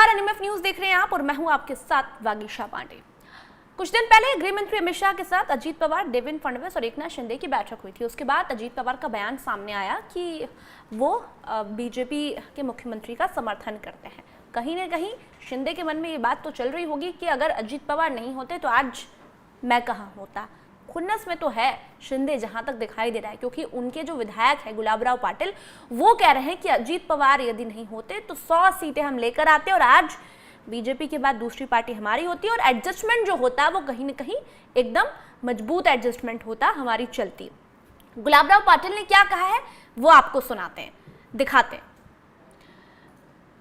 नमस्कार, NMF news देख रहे हैं आप और मैं हूं आपके साथ वागीशा पांडे। कुछ दिन पहले गृह मंत्री अमित शाह के साथ अजीत पवार, देवेंद्र फडणवीस और एकनाथ शिंदे की बैठक हुई थी। उसके बाद अजीत पवार का बयान सामने आया कि वो बीजेपी के मुख्यमंत्री का समर्थन करते हैं। कहीं ना कहीं शिंदे के मन में ये बात तो चल रही होगी कि अगर अजीत पवार नहीं होते तो आज मैं कहाँ होता। खुन्नस में तो है शिंदे, जहां तक दिखाई दे रहा है, क्योंकि उनके जो विधायक है गुलाबराव पाटिल, वो कह रहे हैं कि अजीत पवार यदि नहीं होते तो 100 सीटें हम लेकर आते और आज बीजेपी के बाद दूसरी पार्टी हमारी होती और एडजस्टमेंट जो होता है वो कहीं ना कहीं एकदम मजबूत एडजस्टमेंट होता, हमारी चलती। गुलाबराव पाटिल ने क्या कहा है वो आपको सुनाते हैं, दिखाते हैं।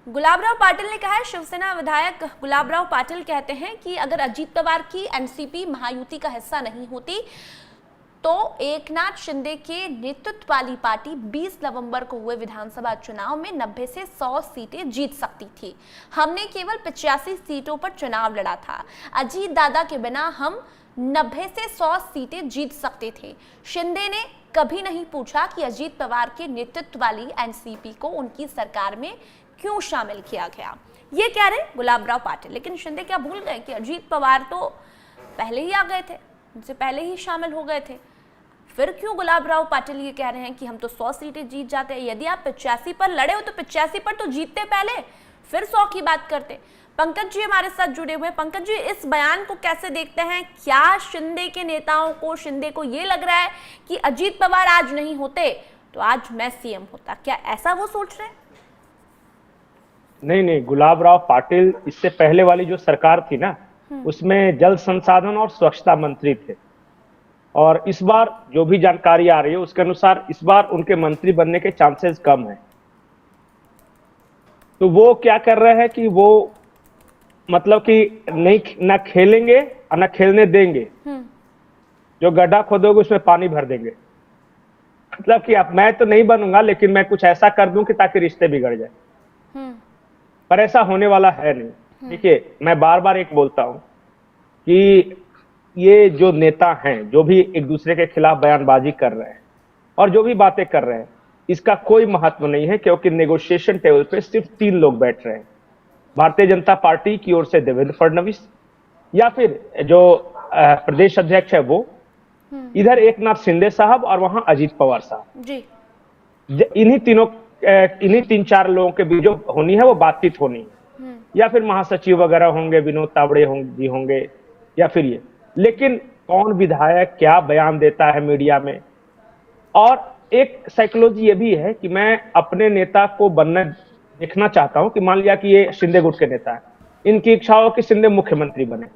गुलाबराव पाटिल ने कहा है, शिवसेना विधायक गुलाबराव पाटिल कहते हैं कि अगर अजीत पवार की एनसीपी महायुति का हिस्सा नहीं होती तो एकनाथ शिंदे के नेतृत्व वाली पार्टी 20 नवंबर को हुए विधानसभा चुनाव में 90 से 100 सीटें जीत सकती थी। हमने केवल 85 सीटों पर चुनाव लड़ा था। अजीत दादा के बिना हम 90 से 100 सीटें जीत सकते थे। शिंदे ने कभी नहीं पूछा कि अजीत पवार के नेतृत्व वाली एनसीपी को उनकी सरकार में क्यों शामिल किया गया। ये कह रहे गुलाबराव पाटिल। लेकिन शिंदे क्या भूल गए कि अजीत पवार तो पहले ही आ गए थे, उनसे पहले ही शामिल हो गए थे। फिर क्यों गुलाबराव पाटिल ये कह रहे हैं कि हम तो 100 सीटें जीत जाते हैं। यदि आप 85 पर लड़े हो तो 85 पर तो जीतते पहले, फिर 100 की बात करते। पंकज जी हमारे साथ जुड़े हुए। पंकज जी, इस बयान को कैसे देखते हैं? क्या शिंदे के नेताओं को, शिंदे को ये लग रहा है कि अजीत पवार आज नहीं होते तो आज मैं सीएम होता? क्या ऐसा वो सोच रहे हैं? नहीं, गुलाबराव पाटिल इससे पहले वाली जो सरकार थी ना, उसमें जल संसाधन और स्वच्छता मंत्री थे। और इस बार जो भी जानकारी आ रही है उसके अनुसार इस बार उनके मंत्री बनने के चांसेस कम हैं। तो वो क्या कर रहे हैं कि वो मतलब कि नहीं ना खेलेंगे और ना खेलने देंगे। जो गड्ढा खोदोगे उसमें पानी भर देंगे। मतलब कि अब मैं तो नहीं बनूंगा लेकिन मैं कुछ ऐसा कर दूं कि ताकि रिश्ते बिगड़ जाए। पर ऐसा होने वाला है नहीं। देखिए, मैं बार बार एक बोलता हूं कि ये जो नेता हैं, जो भी एक दूसरे के खिलाफ बयानबाजी कर रहे हैं और जो भी बातें कर रहे हैं, इसका कोई महत्व नहीं है, क्योंकि नेगोशिएशन टेबल पे सिर्फ 3 लोग बैठ रहे हैं। भारतीय जनता पार्टी की ओर से देवेंद्र फडणवीस, या फिर जो प्रदेश अध्यक्ष है वो, इधर एकनाथ शिंदे साहब और वहां अजीत पवार साहब जी। इन्हीं 3-4 लोगों के बीच जो होनी है वो बातचीत होनी है। या फिर महासचिव वगैरह होंगे, विनोद तावड़े जी होंगे, या फिर ये। लेकिन कौन विधायक क्या बयान देता है मीडिया में। और एक साइकोलॉजी ये भी है कि मैं अपने नेता को बनना देखना चाहता हूं कि मान लिया कि ये शिंदे गुट के नेता है, इनकी इच्छा हो कि शिंदे मुख्यमंत्री बने,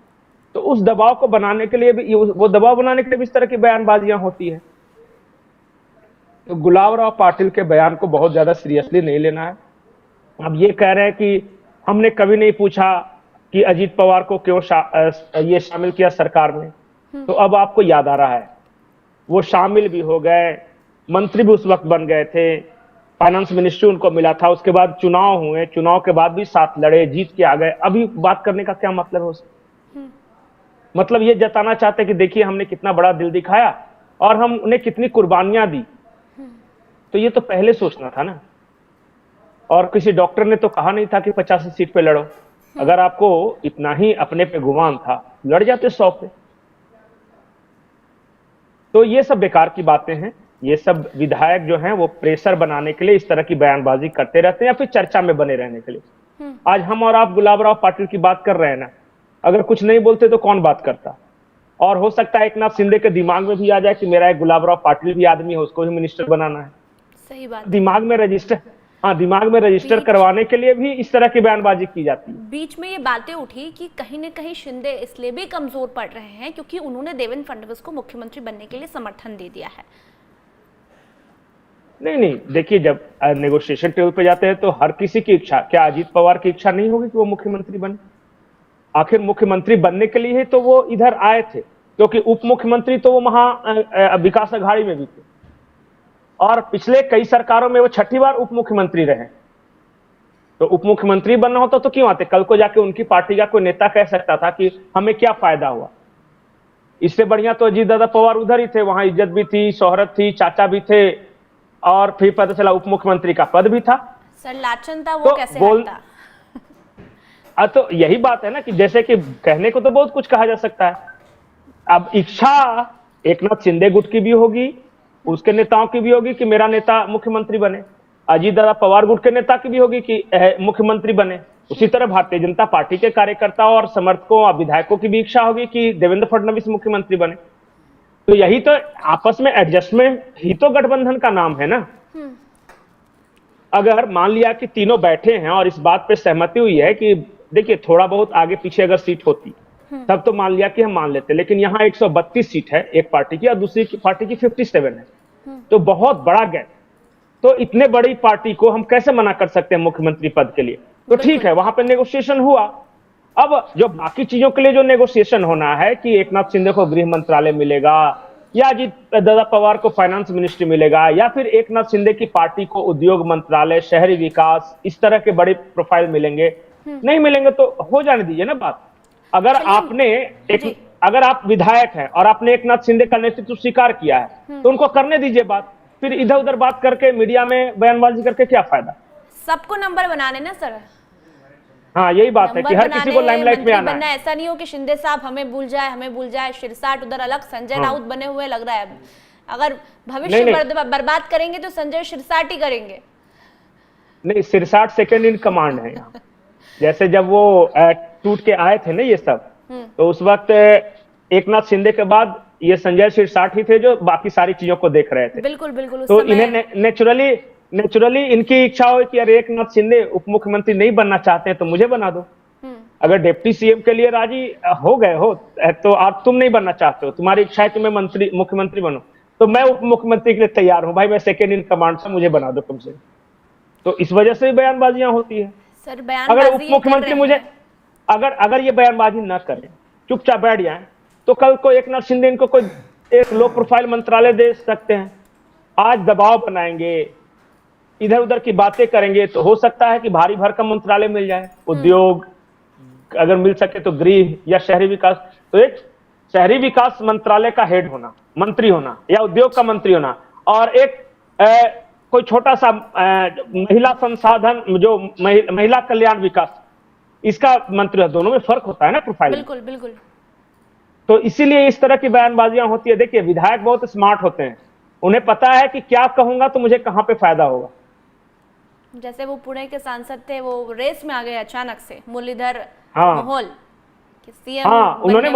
तो उस दबाव को बनाने के लिए भी, वो दबाव बनाने के लिए भी इस तरह की बयानबाजियां होती है। तो गुलाबराव पाटिल के बयान को बहुत ज्यादा सीरियसली नहीं लेना है। अब ये कह रहे हैं कि हमने कभी नहीं पूछा कि अजीत पवार को क्यों ये शामिल किया सरकार में। तो अब आपको याद आ रहा है, वो शामिल भी हो गए, मंत्री भी उस वक्त बन गए थे, फाइनेंस मिनिस्ट्री उनको मिला था। उसके बाद चुनाव हुए, चुनाव के बाद भी साथ लड़े, जीत के आ गए। अभी बात करने का क्या मतलब है उससे? मतलब ये जताना चाहते कि देखिए हमने कितना बड़ा दिल दिखाया और हम उन्हें कितनी कुर्बानियां दी। तो ये तो पहले सोचना था ना। और किसी डॉक्टर ने तो कहा नहीं था कि 85 सीट पे लड़ो। अगर आपको इतना ही अपने पे गुमान था, लड़ जाते 100 पे। तो ये सब बेकार की बातें हैं। ये सब विधायक जो हैं वो प्रेशर बनाने के लिए इस तरह की बयानबाजी करते रहते हैं, या फिर चर्चा में बने रहने के लिए। आज हम और आप गुलाबराव पाटिल की बात कर रहे हैं ना, अगर कुछ नहीं बोलते तो कौन बात करता? और हो सकता है एकनाथ शिंदे के दिमाग में भी आ जाए कि मेरा एक गुलाबराव पाटिल भी आदमी है, उसको भी मिनिस्टर बनाना है। सही बात। दिमाग में रजिस्टर करवाने के लिए भी इस तरह की बयानबाजी की जाती है। बीच में ये बातें उठी कि कहीं न कहीं शिंदे इसलिए भी कमजोर पड़ रहे हैं क्योंकि उन्होंने देवेंद्र फडणवीस को मुख्यमंत्री बनने के लिए समर्थन दे दिया है। नहीं, देखिए, जब नेगोशिएशन टेबल पे जाते हैं तो हर किसी की इच्छा, क्या अजीत पवार की इच्छा नहीं होगी कि वो मुख्यमंत्री बने? आखिर मुख्यमंत्री बनने के लिए तो वो इधर आए थे, क्योंकि उप मुख्यमंत्री तो वो वहां विकास अघाड़ी में भी थे और पिछले कई सरकारों में वो 6ठी बार उप मुख्यमंत्री रहे। तो उप मुख्यमंत्री बनना होता तो क्यों आते? कल को जाके उनकी पार्टी का कोई नेता कह सकता था कि हमें क्या फायदा हुआ। इससे बढ़िया तो अजीत दादा पवार उधर ही थे, वहां इज्जत भी थी, शोहरत थी, चाचा भी थे, और फिर पता चला उप मुख्यमंत्री का पद भी था। सर लाचन था वो, कैसे हटता? तो यही बात है ना कि जैसे कि कहने को तो बहुत कुछ कहा जा सकता है। अब इच्छा एकनाथ शिंदे गुट की भी होगी, उसके नेताओं की भी होगी कि मेरा नेता मुख्यमंत्री बने, अजीत दादा पवार गुट के नेता की भी होगी कि मुख्यमंत्री बने। उसी तरह भारतीय जनता पार्टी के कार्यकर्ताओं और समर्थकों और विधायकों की भी इच्छा होगी कि देवेंद्र फडणवीस मुख्यमंत्री बने। तो यही तो आपस में एडजस्टमेंट ही तो गठबंधन का नाम है ना। अगर मान लिया कि तीनों बैठे हैं और इस बात पे सहमति हुई है कि देखिए थोड़ा बहुत आगे पीछे अगर सीट होती तब तो मान लिया कि हम मान लेते, लेकिन यहाँ 132 सीट है एक पार्टी की और दूसरी पार्टी की 57 है, तो बहुत बड़ा गैप। तो इतने बड़ी पार्टी को हम कैसे मना कर सकते हैं मुख्यमंत्री पद के लिए? तो ठीक है, वहां पे नेगोशिएशन हुआ। अब जो बाकी चीजों के लिए जो नेगोशिएशन होना है कि एकनाथ शिंदे को गृह मंत्रालय मिलेगा या अजीत दादा पवार को फाइनेंस मिनिस्ट्री मिलेगा या फिर एकनाथ शिंदे की पार्टी को उद्योग मंत्रालय, शहरी विकास, इस तरह के बड़े प्रोफाइल मिलेंगे, नहीं मिलेंगे तो हो जाने दीजिए ना बात। अगर आपने अगर आप विधायक हैं और आपने एकनाथ शिंदे का नेतृत्व स्वीकार किया है तो उनको करने दीजिए बात। फिर इधर उधर बात करके मीडिया में बयानबाजी करके क्या फायदा? सबको नंबर बनाने ना सर। हाँ, यही बात है कि हर किसी को लाइमलाइट में आना है। ऐसा नहीं हो कि शिंदे साहब हमें भूल जाए, शिरसाट उधर अलग संजय राउत बने हुए लग रहा है। अगर भविष्य बर्बाद करेंगे तो संजय शिरसाट ही करेंगे। नहीं, शिरसाट सेकंड इन कमांड है यहाँ। जैसे जब वो टूट के आए थे ना ये सब, तो उस वक्त एकनाथ शिंदे के बाद ये संजय शिरसाट ही थे जो बाकी सारी चीजों को देख रहे थे। बिल्कुल बिल्कुल। तो इन्हें नेचुरली इनकी इच्छा हो कि अरे एकनाथ शिंदे उप मुख्यमंत्री नहीं बनना चाहते हैं तो मुझे बना दो। अगर डिप्टी सीएम के लिए राजी हो गए हो तो आप तुम नहीं बनना चाहते हो, तुम्हारी इच्छा है कि मैं मुख्यमंत्री बनूं, तो मैं उप मुख्यमंत्री के लिए तैयार हूं भाई, मैं सेकेंड इन कमांड से, मुझे बना दो तुमसे। तो इस वजह से बयानबाजियां होती है। सर अगर उप मुख्यमंत्री मुझे अगर ये बयानबाजी ना करें, चुपचाप बैठ जाए, तो कल को एकनाथ शिंदे इनको कोई एक लो प्रोफाइल मंत्रालय दे सकते हैं। आज दबाव बनाएंगे, इधर उधर की बातें करेंगे, तो हो सकता है कि भारी भरकम मंत्रालय मिल जाए। उद्योग अगर मिल सके तो गृह या शहरी विकास, तो एक शहरी विकास मंत्रालय का हेड होना, मंत्री होना, या उद्योग का मंत्री होना, और एक कोई छोटा सा महिला संसाधन, जो महिला कल्याण विकास, इसका मंत्री। दोनों में फर्क होता है ना प्रोफाइल। बिल्कुल बिल्कुल। तो इसीलिए इस तरह की बयानबाजियां होती है। देखिए विधायक बहुत स्मार्ट होते हैं, उन्हें पता है कि क्या कहूंगा तो मुझे कहां पे फायदा होगा। जैसे वो पुणे के सांसद थे, वो रेस में आ गए अचानक से, मुरलीधर माहौल सीएम। हाँ, उन्होंने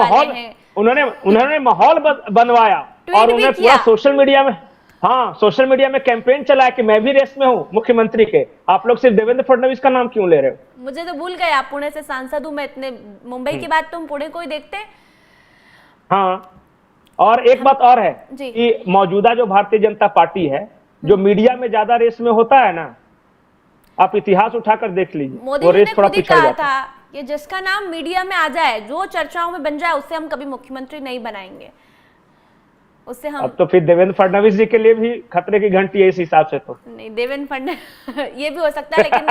माहौल बनवाया और उन्होंने पूरा सोशल मीडिया में कैंपेन चलाया कि मैं भी रेस में हूँ मुख्यमंत्री के। आप लोग सिर्फ देवेंद्र फडणवीस का नाम क्यों ले रहे हो? मुझे तो भूल गए, आप पुणे से सांसद हूँ मैं, इतने मुंबई की बात तुम पुणे को ही देखते। हाँ, और एक बात और है कि मौजूदा जो भारतीय जनता पार्टी है, जो मीडिया में ज्यादा रेस में होता है ना, आप इतिहास उठाकर देख लीजिए, वो रेस थोड़ा पिछड़ जाता है। कि जिसका नाम मीडिया में आ जाए, जो चर्चाओं में बन जाए, उससे हम कभी मुख्यमंत्री नहीं बनाएंगे, उससे हम। अब तो फिर देवेंद्र फडणवीस जी के लिए भी खतरे की घंटी है इस हिसाब से। तो नहीं, देवेंद्र फडणवीस ये भी हो सकता है, लेकिन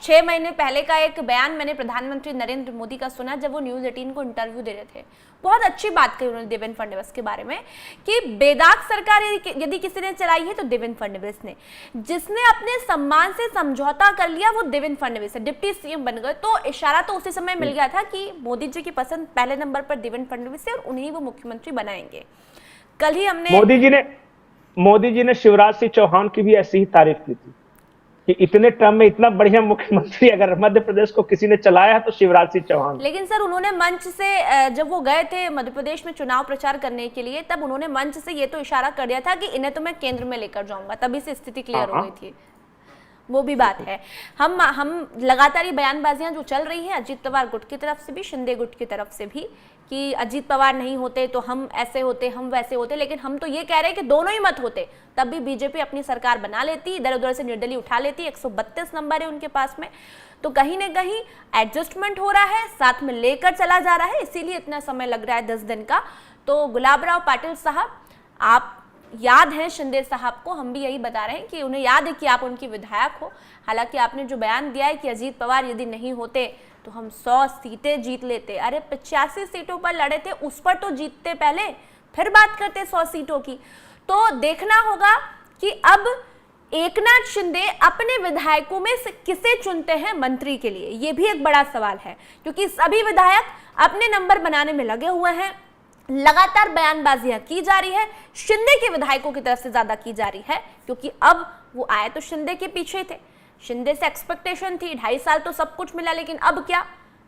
6 महीने पहले का एक बयान मैंने प्रधानमंत्री नरेंद्र मोदी का सुना, जब वो न्यूज़ 18 को इंटरव्यू दे रहे थे। बहुत अच्छी बात कही उन्होंने देवेंद्र फडणवीस के बारे में कि बेदाग सरकार यदि किसी ने चलाई है तो देवेंद्र फडणवीस ने। जिसने अपने सम्मान से समझौता कर लिया वो देवेंद्र फडणवीस है, डिप्टी सीएम बन गए। तो इशारा तो उसी समय मिल गया था कि मोदी जी की पसंद पहले नंबर पर देवेंद्र फडणवीस है और उन्हीं वो मुख्यमंत्री बनाएंगे। कल ही हमने मोदी जी ने शिवराज सिंह चौहान की भी ऐसी ही तारीफ की थी कि इतने टर्म में इतना बढ़िया मुख्यमंत्री अगर मध्य प्रदेश को किसी ने चलाया है तो शिवराज सिंह चौहान। लेकिन सर उन्होंने मंच से, जब वो गए थे मध्य प्रदेश में चुनाव प्रचार करने के लिए, तब उन्होंने मंच से ये तो इशारा कर दिया था कि इन्हें तो मैं केंद्र में लेकर जाऊंगा, तभी से स्थिति क्लियर हो गई थी। वो भी बात है। हम लगातार ये बयानबाजियां जो चल रही हैं अजीत पवार गुट की तरफ से भी, शिंदे गुट की तरफ से भी, कि अजीत पवार नहीं होते तो हम ऐसे होते, हम वैसे होते, लेकिन हम तो ये कह रहे हैं कि दोनों ही मत होते, तब भी बीजेपी अपनी सरकार बना लेती, इधर उधर से निर्दलीय उठा लेती। 132 नंबर है उनके पास में, तो कहीं ना कहीं एडजस्टमेंट हो रहा है, साथ में लेकर चला जा रहा है, इसीलिए इतना समय लग रहा है 10 दिन का। तो गुलाबराव पाटिल साहब, आप याद हैं शिंदे साहब को, हम भी यही बता रहे हैं कि उन्हें याद है कि आप उनकी विधायक हो। हालांकि आपने जो बयान दिया है कि अजीत पवार यदि नहीं होते तो हम 100 सीटें जीत लेते, अरे 85 सीटों पर लड़े थे, उस पर तो जीतते पहले, फिर बात करते 100 सीटों की। तो देखना होगा कि अब एकनाथ शिंदे अपने विधायकों में से किसे चुनते हैं मंत्री के लिए, यह भी एक बड़ा सवाल है, क्योंकि सभी विधायक अपने नंबर बनाने में लगे हुए हैं। लगातार बयानबाजियां की जा रही है, शिंदे के विधायकों की तरफ से ज्यादा की जा रही है, क्योंकि अब वो आए तो शिंदे के पीछे थे, शिंदे से एक्सपेक्टेशन थी, 2.5 साल तो सब कुछ मिला, लेकिन अब क्या,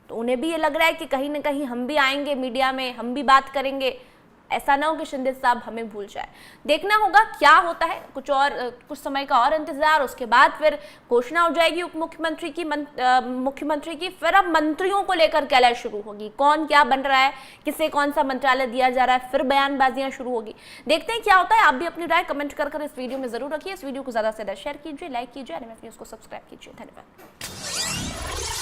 तो उन्हें भी ये लग रहा है कि कहीं ना कहीं हम भी आएंगे मीडिया में, हम भी बात करेंगे, ऐसा ना हो कि शिंदे साहब हमें भूल जाए। देखना होगा क्या होता है, कुछ समय का और इंतजार, उसके बाद फिर घोषणा हो जाएगी उप मुख्यमंत्री की, मुख्यमंत्री की, फिर अब मंत्रियों को लेकर क्या लय शुरू होगी, कौन क्या बन रहा है, किसे कौन सा मंत्रालय दिया जा रहा है, फिर बयानबाजियां शुरू होगी। देखते हैं क्या होता है। आप भी अपनी राय कमेंट कर इस वीडियो में जरूर रखिए। इस वीडियो को ज्यादा से ज्यादा शेयर कीजिए, लाइक कीजिए, NMF न्यूज को सब्सक्राइब कीजिए। धन्यवाद।